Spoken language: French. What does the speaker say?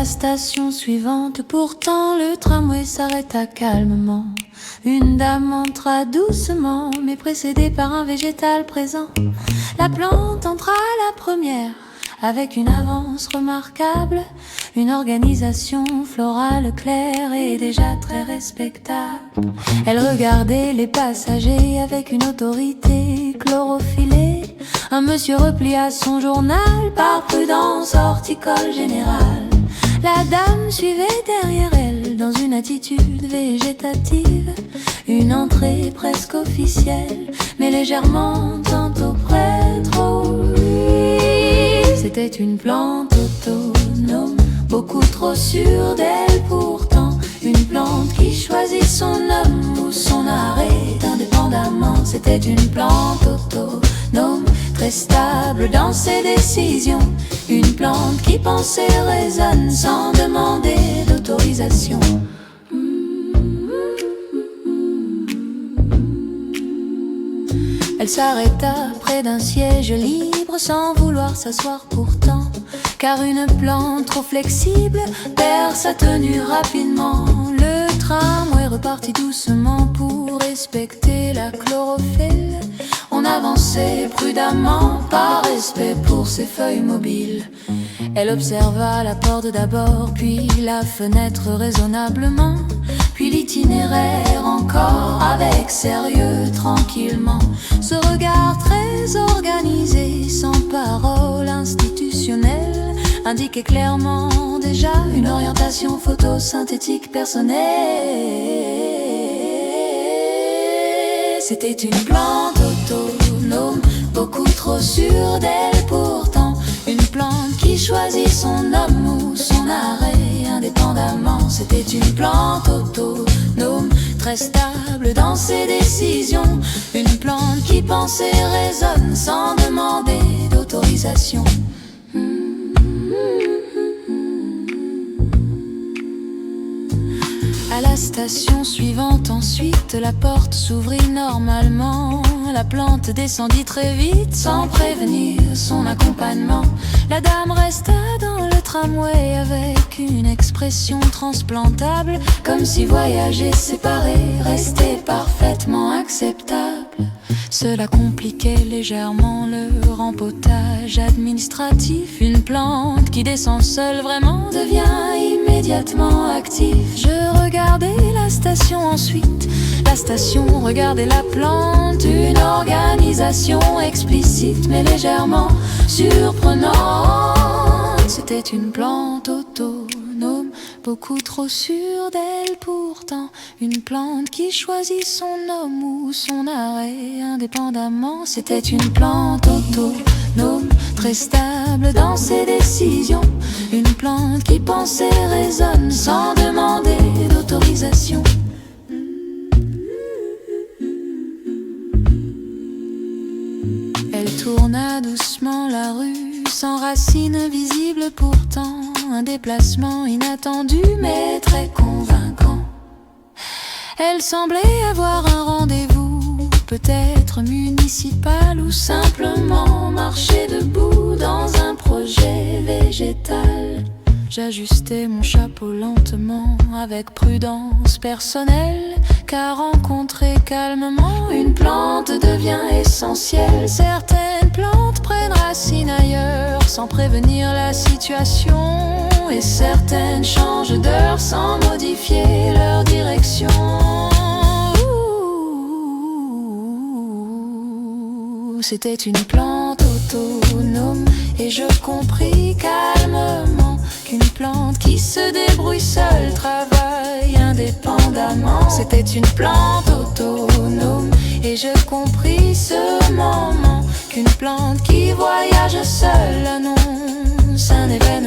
la station suivante, pourtant le tramway s'arrêta calmement. Une dame entra doucement, mais précédée par un végétal présent. La plante entra la première, avec une avance remarquable, une organisation florale claire et déjà très respectable. Elle regardait les passagers avec une autorité chlorophyllée. Un monsieur replia son journal par prudence horticole générale. La dame suivait derrière elle dans une attitude végétative. Une entrée presque officielle, mais légèrement tantôt près, trop oui. C'était une plante autonome, beaucoup trop sûre d'elle pourtant. Une plante qui choisit son homme ou son arrêt indépendamment. C'était une plante autonome, très stable dans ses décisions. Une plante qui pense et raisonne sans demander d'autorisation. Elle s'arrêta près d'un siège libre sans vouloir s'asseoir pourtant, car une plante trop flexible perd sa tenue rapidement. Le tramway repartit doucement pour respecter la chlorophylle. On avançait prudemment par respect pour ses feuilles mobiles. Elle observa la porte d'abord, puis la fenêtre raisonnablement, puis l'itinéraire encore avec sérieux tranquillement. Ce regard très organisé, sans parole institutionnelle, indiquait clairement déjà une orientation photosynthétique personnelle. C'était une plante autonome, beaucoup trop sûre d'elle pourtant. Une plante qui choisit son homme ou son arrêt indépendamment. C'était une plante autonome, très stable dans ses décisions. Une plante qui pense et raisonne sans demander d'autorisation. À la station suivante ensuite, la porte s'ouvrit normalement. La plante descendit très vite sans prévenir son accompagnement. La dame resta dans le tramway avec une expression transplantable, comme si voyager séparé restait parfaitement acceptable. Cela compliquait légèrement le rempotage administratif. Une plante qui descend seule vraiment devient immédiatement active. Je regardais la station ensuite, la station regardait la plante. Une organisation explicite mais légèrement surprenante. C'était une plante autonome, beaucoup trop sûre d'elle pourtant. Une plante qui choisit son homme ou son arrêt indépendamment. C'était une plante autonome, très stable dans ses décisions. Une plante qui pense et raisonne sans demander d'autorisation. Elle tourna doucement la rue, sans racines visibles pourtant. Un déplacement inattendu mais très convaincant. Elle semblait avoir un rendez-vous, peut-être municipal ou simplement marcher debout dans un projet végétal. J'ajustais mon chapeau lentement avec prudence personnelle, car rencontrer calmement une plante devient essentiel. Certaines plantes prennent racine ailleurs sans prévenir la situation, et certaines changent d'heure sans modifier leur direction. C'était une plante autonome et je compris calmement qu'une plante qui se débrouille seule travaille indépendamment. C'était une plante autonome et je compris ce moment qu'une plante qui voyage seule annonce un événement.